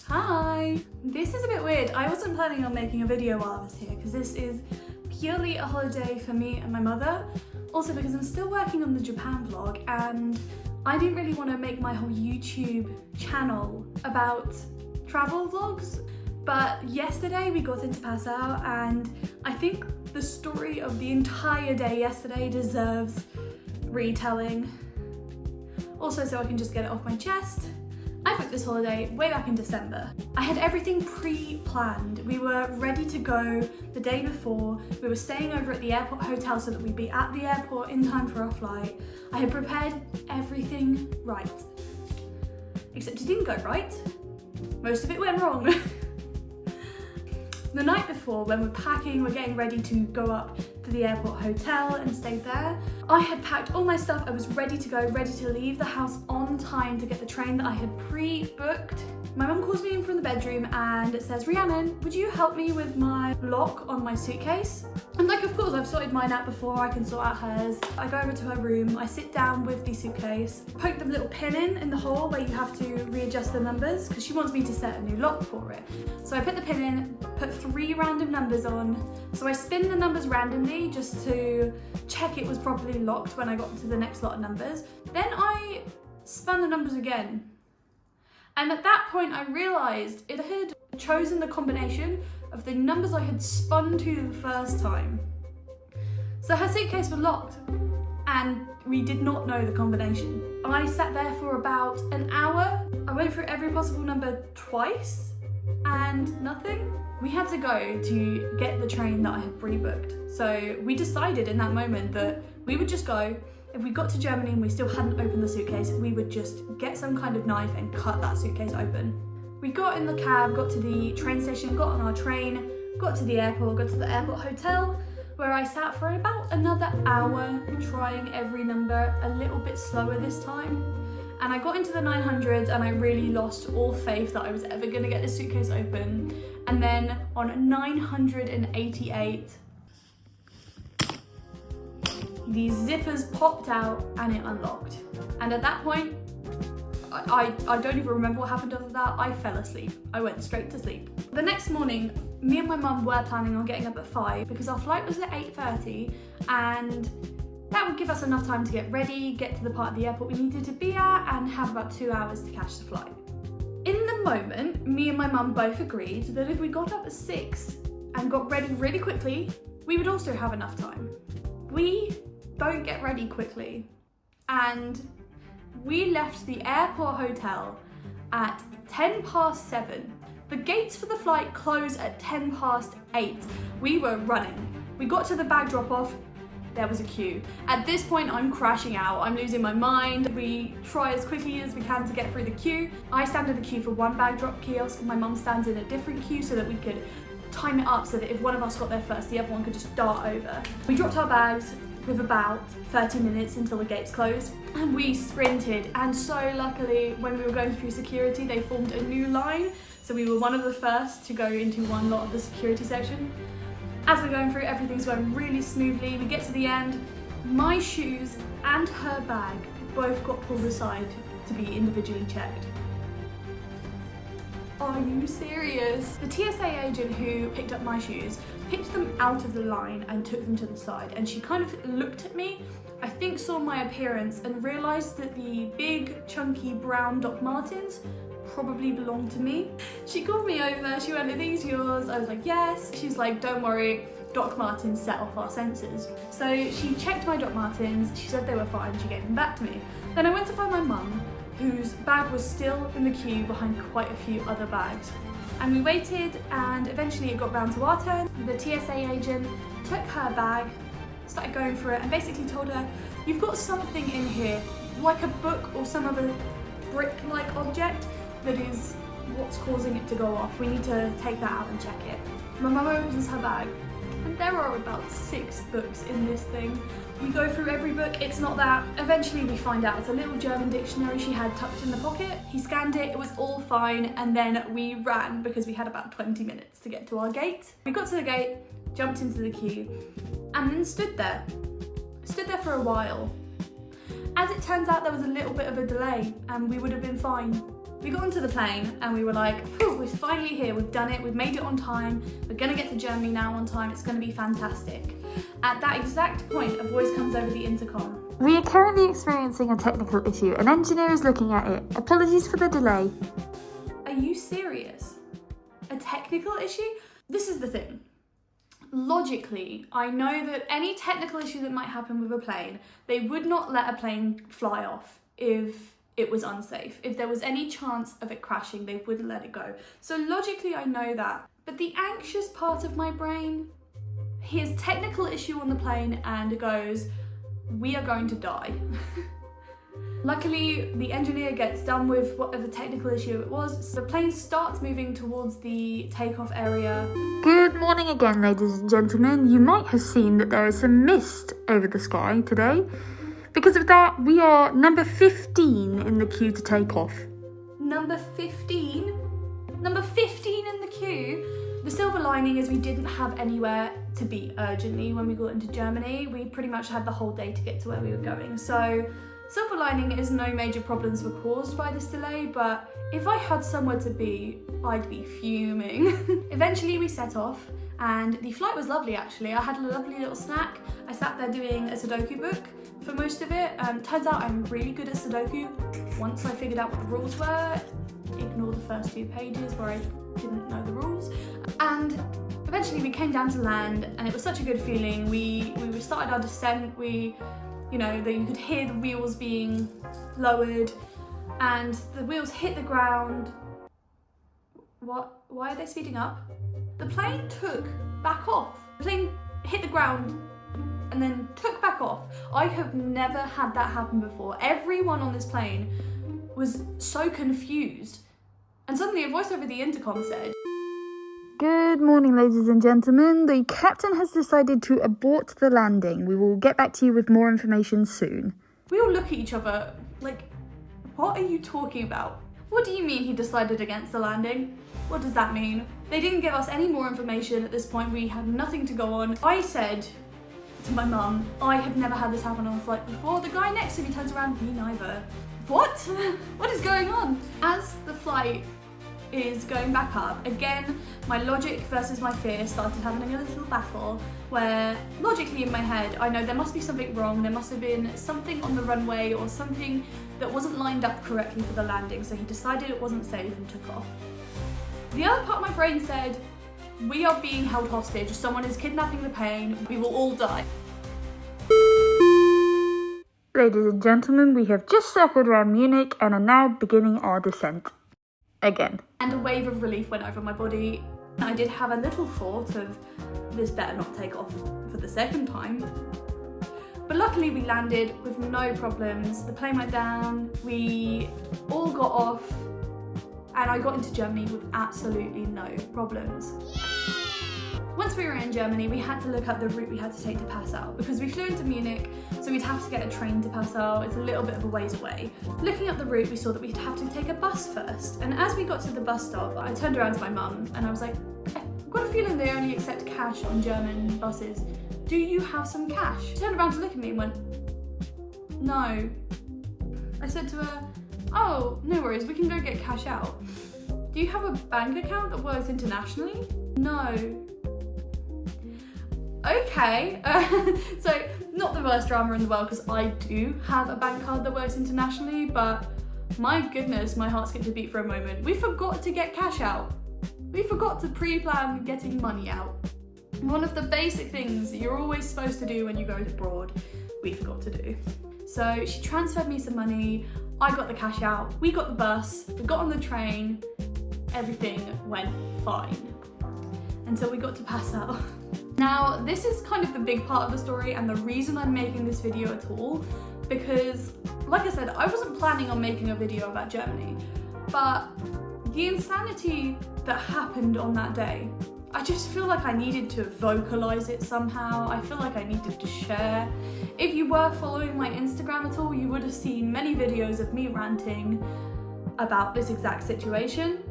Hi! This is a bit weird. I wasn't planning on making a video while I was here because this is purely a holiday for me and my mother. Also because I'm still working on the Japan vlog and I didn't really want to make my whole YouTube channel about travel vlogs. But yesterday we got into Passau and I think the story of the entire day yesterday deserves retelling. Also so I can just get it off my chest. I booked this holiday way back in December. I had everything pre-planned. We were ready to go the day before. We were staying over at the airport hotel so that we'd be at the airport in time for our flight. I had prepared everything right. Except it didn't go right. Most of it went wrong. The night before, when we're packing, we're getting ready to go up to the airport hotel and stay there. I had packed all my stuff, I was ready to go, ready to leave the house on time to get the train that I had pre-booked. My mum calls me in from the bedroom and it says, "Rhiannon, would you help me with my lock on my suitcase?" I'm like, of course, I've sorted mine out before, I can sort out hers. I go over to her room, I sit down with the suitcase, poke the little pin in the hole where you have to readjust the numbers because she wants me to set a new lock for it. So I put the pin in, put 3 random numbers on. So I spin the numbers randomly just to check it was properly locked when I got to the next lot of numbers. Then I spun the numbers again. And at that point I realised it had chosen the combination of the numbers I had spun to the first time. So her suitcase was locked and we did not know the combination. I sat there for about an hour. I went through every possible number twice and nothing. We had to go to get the train that I had pre-booked. So we decided in that moment that we would just go. If we got to Germany and we still hadn't opened the suitcase, we would just get some kind of knife and cut that suitcase open. We got in the cab, got to the train station, got on our train, got to the airport, got to the airport hotel, where I sat for about another hour trying every number a little bit slower this time. And I got into the 900s and I really lost all faith that I was ever gonna get this suitcase open. And then on 988, the zippers popped out and it unlocked. And at that point, I don't even remember what happened after that. I fell asleep. I went straight to sleep. The next morning, me and my mum were planning on getting up at 5 because our flight was at 8:30 and that would give us enough time to get ready, get to the part of the airport we needed to be at and have about 2 hours to catch the flight. In the moment, me and my mum both agreed that if we got up at 6 and got ready really quickly, we would also have enough time. We don't get ready quickly and we left the airport hotel at 7:10. The gates for the flight close at 8:10. We were running. We got to the bag drop off, there was a queue. At this point I'm crashing out, I'm losing my mind. We try as quickly as we can to get through the queue. I stand in the queue for one bag drop kiosk, my mum stands in a different queue so that we could time it up so that if one of us got there first, the other one could just dart over. We dropped our bags with about 30 minutes until the gates closed and we sprinted, and so luckily when we were going through security they formed a new line, so we were one of the first to go into one lot of the security section. As we're going through, everything's going really smoothly. We get to the end, my shoes and her bag both got pulled aside to be individually checked. Are you serious? The TSA agent who picked up my shoes picked them out of the line and took them to the side, and she kind of looked at me, I think saw my appearance and realised that the big chunky brown Doc Martens probably belonged to me. She called me over, she went, "Are these yours?" I was like, "Yes." She's like, "Don't worry, Doc Martens set off our sensors." So she checked my Doc Martens, she said they were fine, she gave them back to me. Then I went to find my mum, whose bag was still in the queue behind quite a few other bags. And we waited and eventually it got round to our turn. The TSA agent took her bag, started going through it and basically told her, "You've got something in here, like a book or some other brick-like object that is what's causing it to go off. We need to take that out and check it." My mum opens her bag and there are about 6 books in this thing. We go through every book, it's not that. Eventually we find out it's a little German dictionary she had tucked in the pocket. He scanned it, it was all fine, and then we ran because we had about 20 minutes to get to our gate. We got to the gate, jumped into the queue, and then stood there. Stood there for a while. As it turns out, there was a little bit of a delay and we would have been fine. We got onto the plane and we were like, we're finally here, we've done it, we've made it on time, we're gonna get to Germany now on time, it's gonna be fantastic. At that exact point, a voice comes over the intercom. We are currently experiencing a technical issue. An engineer is looking at it. Apologies for the delay. Are you serious? A technical issue? This is the thing. Logically, I know that any technical issue that might happen with a plane, they would not let a plane fly off if it was unsafe. If there was any chance of it crashing, they wouldn't let it go. So logically, I know that. But the anxious part of my brain hears technical issue on the plane and goes, we are going to die. Luckily, the engineer gets done with whatever technical issue it was. So the plane starts moving towards the takeoff area. Good morning again, ladies and gentlemen. You might have seen that there is some mist over the sky today. Because of that, we are number 15 in the queue to take off. Number 15? Number 15 in the queue? The silver lining is we didn't have anywhere to be urgently when we got into Germany. We pretty much had the whole day to get to where we were going. So silver lining is no major problems were caused by this delay, but if I had somewhere to be, I'd be fuming. Eventually we set off and the flight was lovely actually. I had a lovely little snack. I sat there doing a Sudoku book for most of it. Turns out I'm really good at Sudoku. Once I figured out what the rules were, ignore the first 2 pages where I didn't know the rules. And eventually we came down to land and it was such a good feeling. We started our descent. You could hear the wheels being lowered and the wheels hit the ground. What? Why are they speeding up? The plane took back off. The plane hit the ground and then took back off. I have never had that happen before. Everyone on this plane was so confused. And suddenly a voice over the intercom said, Good morning, ladies and gentlemen. The captain has decided to abort the landing. We will get back to you with more information soon. We all look at each other like, what are you talking about? What do you mean he decided against the landing? What does that mean? They didn't give us any more information at this point. We had nothing to go on. I said to my mum, I have never had this happen on a flight before. The guy next to me turns around, me neither. What? What is going on? As the flight is going back up, again, my logic versus my fear started having a little battle where logically in my head, I know there must be something wrong, there must have been something on the runway or something that wasn't lined up correctly for the landing, so he decided it wasn't safe and took off. The other part of my brain said, we are being held hostage, someone is kidnapping the plane, we will all die. Ladies and gentlemen, we have just circled around Munich and are now beginning our descent. Again. And a wave of relief went over my body. I did have a little thought of, this better not take off for the second time. But luckily we landed with no problems. The plane went down, we all got off, and I got into Germany with absolutely no problems. Once we were in Germany, we had to look up the route we had to take to Passau because we flew into Munich, so we'd have to get a train to Passau. It's a little bit of a ways away. Looking up the route, we saw that we'd have to take a bus first. And as we got to the bus stop, I turned around to my mum and I was like, I've got a feeling they only accept cash on German buses. Do you have some cash? She turned around to look at me and went, no. I said to her, oh, no worries, we can go get cash out. Do you have a bank account that works internationally? No. Okay, so not the worst drama in the world because I do have a bank card that works internationally, but my goodness, my heart skipped a beat for a moment. We forgot to get cash out. We forgot to pre-plan getting money out. One of the basic things that you're always supposed to do when you go abroad, we forgot to do. So she transferred me some money, I got the cash out, we got the bus, we got on the train, everything went fine until we got to Passau. Now, this is kind of the big part of the story and the reason I'm making this video at all, because, like I said, I wasn't planning on making a video about Germany, but the insanity that happened on that day, I just feel like I needed to vocalize it somehow. I feel like I needed to share. If you were following my Instagram at all, you would have seen many videos of me ranting about this exact situation.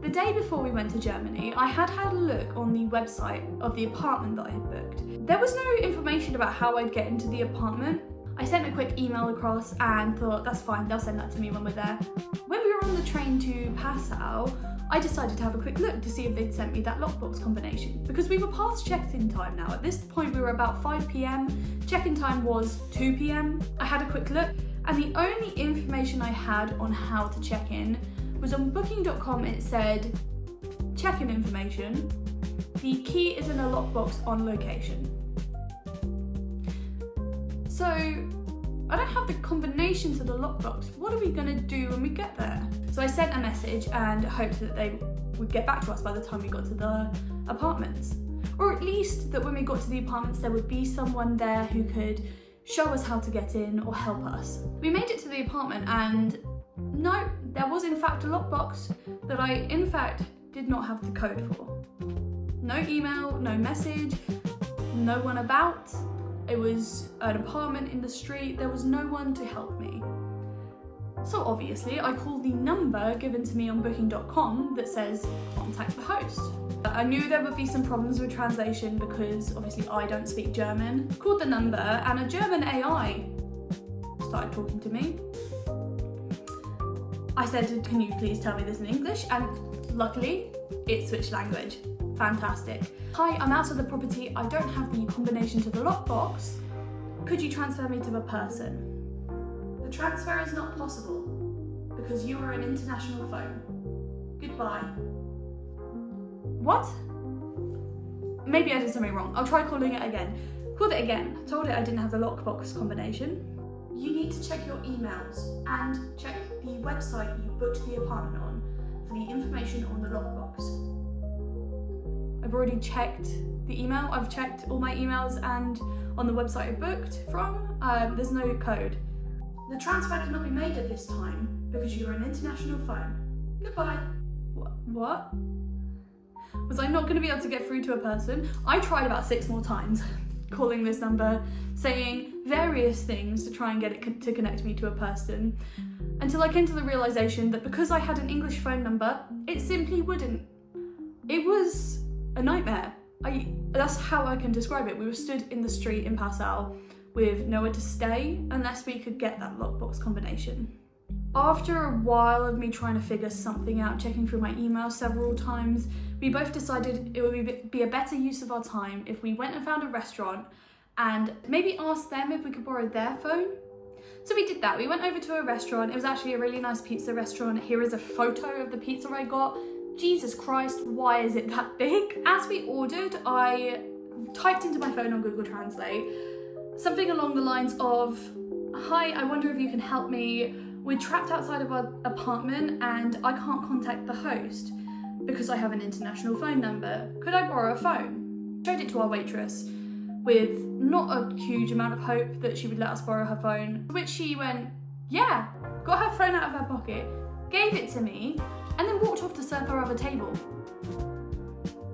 The day before we went to Germany, I had a look on the website of the apartment that I had booked. There was no information about how I'd get into the apartment. I sent a quick email across and thought, that's fine, they'll send that to me when we're there. When we were on the train to Passau, I decided to have a quick look to see if they'd sent me that lockbox combination, because we were past check-in time now. At this point we were about 5 p.m, check-in time was 2 p.m. I had a quick look, and the only information I had on how to check in was on booking.com. It said, check-in information, the key is in a lockbox on location. So, I don't have the combination to the lockbox. What are we gonna do when we get there? So I sent a message and hoped that they would get back to us by the time we got to the apartments. Or at least that when we got to the apartments there would be someone there who could show us how to get in or help us. We made it to the apartment and no, there was in fact a lockbox that I in fact did not have the code for. No email, no message, no one about. It was an apartment in the street, there was no one to help me. So obviously I called the number given to me on booking.com that says contact the host. I knew there would be some problems with translation because obviously I don't speak German. Called the number and a German AI started talking to me. I said, can you please tell me this in English? And luckily it switched language. Fantastic. Hi, I'm out of the property. I don't have the combination to the lockbox. Could you transfer me to a person? The transfer is not possible because you are an international phone. Goodbye. What? Maybe I did something wrong. I'll try calling it again. Called it again. Told it I didn't have the lockbox combination. You need to check your emails and check the website you booked the apartment on for the information on the lockbox. I've already checked the email. I've checked all my emails, and on the website I booked from, there's no code. The transfer cannot be made at this time because you're an international phone. Goodbye. What? Was I not going to be able to get through to a person? I tried about 6 more times calling this number, saying various things to try and get it to connect me to a person, until I came to the realization that because I had an English phone number, it simply wouldn't. It was a nightmare. That's how I can describe it. We were stood in the street in Passau with nowhere to stay unless we could get that lockbox combination. After a while of me trying to figure something out, checking through my emails several times, we both decided it would be a better use of our time if we went and found a restaurant and maybe asked them if we could borrow their phone. So we did that. We went over to a restaurant. It was actually a really nice pizza restaurant. Here is a photo of the pizza I got. Jesus Christ, why is it that big? As we ordered, I typed into my phone on Google Translate something along the lines of, hi, I wonder if you can help me. We're trapped outside of our apartment and I can't contact the host because I have an international phone number. Could I borrow a phone? Showed it to our waitress with not a huge amount of hope that she would let us borrow her phone, to which she went, yeah, got her phone out of her pocket, gave it to me, and then walked off to serve her other table.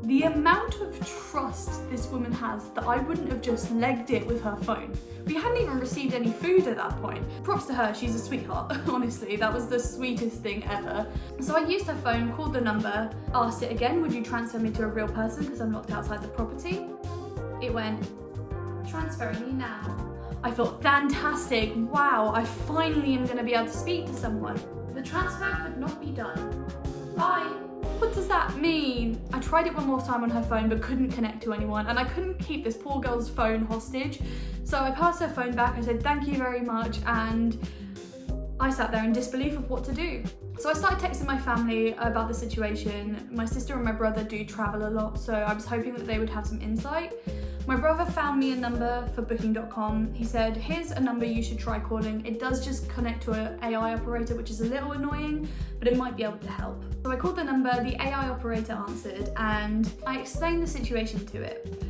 The amount of trust this woman has that I wouldn't have just legged it with her phone. We hadn't even received any food at that point. Props to her, she's a sweetheart, honestly, that was the sweetest thing ever. So I used her phone, called the number, asked it again, would you transfer me to a real person because I'm locked outside the property? It went, transferring you now. I thought, fantastic, wow, I finally am gonna be able to speak to someone. The transfer could not be done. Bye. What does that mean? I tried it one more time on her phone but couldn't connect to anyone, and I couldn't keep this poor girl's phone hostage. So I passed her phone back, I said thank you very much, and I sat there in disbelief of what to do. So I started texting my family about the situation. My sister and my brother do travel a lot, so I was hoping that they would have some insight. My brother found me a number for booking.com. He said, here's a number you should try calling. It does just connect to an AI operator, which is a little annoying, but it might be able to help. So I called the number, the AI operator answered, and I explained the situation to it.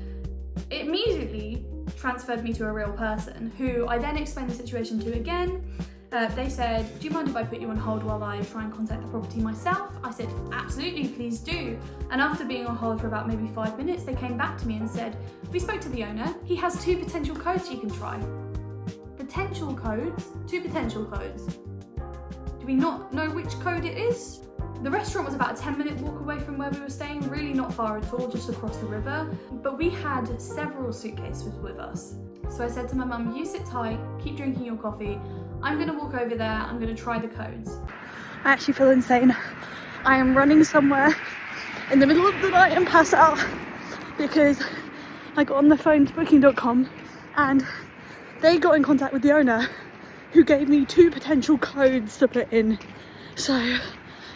It immediately transferred me to a real person, who I then explained the situation to again. They said, do you mind if I put you on hold while I try and contact the property myself? I said, absolutely, please do. And after being on hold for about maybe 5 minutes, they came back to me and said, we spoke to the owner. He has 2 potential codes you can try. Potential codes? 2 potential codes. Do we not know which code it is? The restaurant was about a 10-minute walk away from where we were staying, really not far at all, just across the river. But we had several suitcases with us. So I said to my mum, you sit tight, keep drinking your coffee. I'm gonna walk over there, I'm gonna try the codes. I actually feel insane. I am running somewhere in the middle of the night and pass out because I got on the phone to booking.com and they got in contact with the owner who gave me 2 potential codes to put in. So,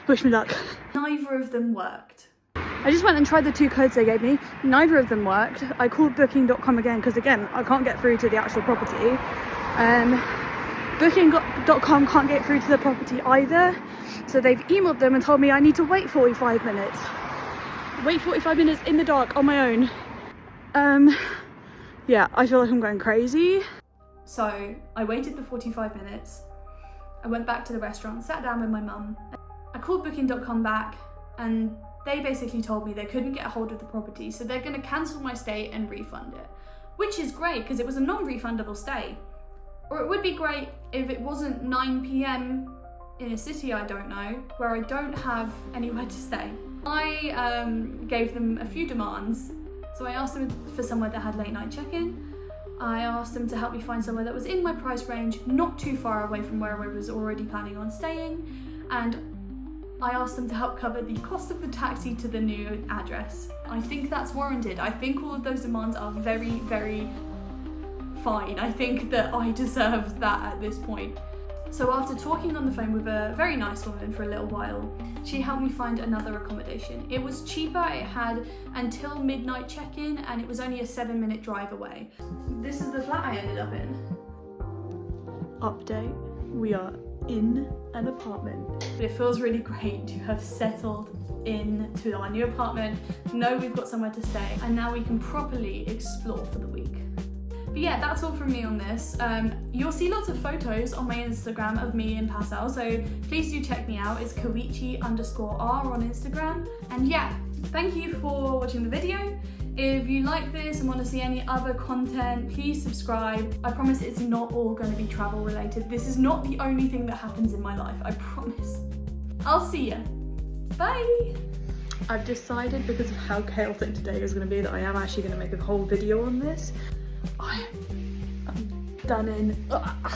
wish me luck. Neither of them worked. I just went and tried the 2 codes they gave me. Neither of them worked. I called booking.com again because again, I can't get through to the actual property. Booking.com can't get through to the property either. So they've emailed them and told me I need to wait 45 minutes. Wait 45 minutes in the dark on my own. Yeah, I feel like I'm going crazy. So I waited the 45 minutes. I went back to the restaurant, sat down with my mum. I called booking.com back and they basically told me they couldn't get a hold of the property, so they're gonna cancel my stay and refund it. Which is great because it was a non-refundable stay. Or it would be great if it wasn't 9 PM in a city I don't know, where I don't have anywhere to stay. I gave them a few demands. So I asked them for somewhere that had late night check-in. I asked them to help me find somewhere that was in my price range, not too far away from where I was already planning on staying. And I asked them to help cover the cost of the taxi to the new address. I think that's warranted. I think all of those demands are very, very fine. I think that I deserve that at this point. So after talking on the phone with a very nice woman for a little while, she helped me find another accommodation. It was cheaper, it had until midnight check-in, and it was only a 7-minute drive away. This is the flat I ended up in. Update, we are in an apartment. It feels really great to have settled into our new apartment, know we've got somewhere to stay, and now we can properly explore for the week. But yeah, that's all from me on this. You'll see lots of photos on my Instagram of me in Passau, so please do check me out. It's Koichi_R on Instagram. And yeah, thank you for watching the video. If you like this and want to see any other content, please subscribe. I promise it's not all going to be travel related. This is not the only thing that happens in my life, I promise. I'll see ya. Bye! I've decided, because of how chaotic today is going to be, that I am actually going to make a whole video on this. I am done in. Ugh.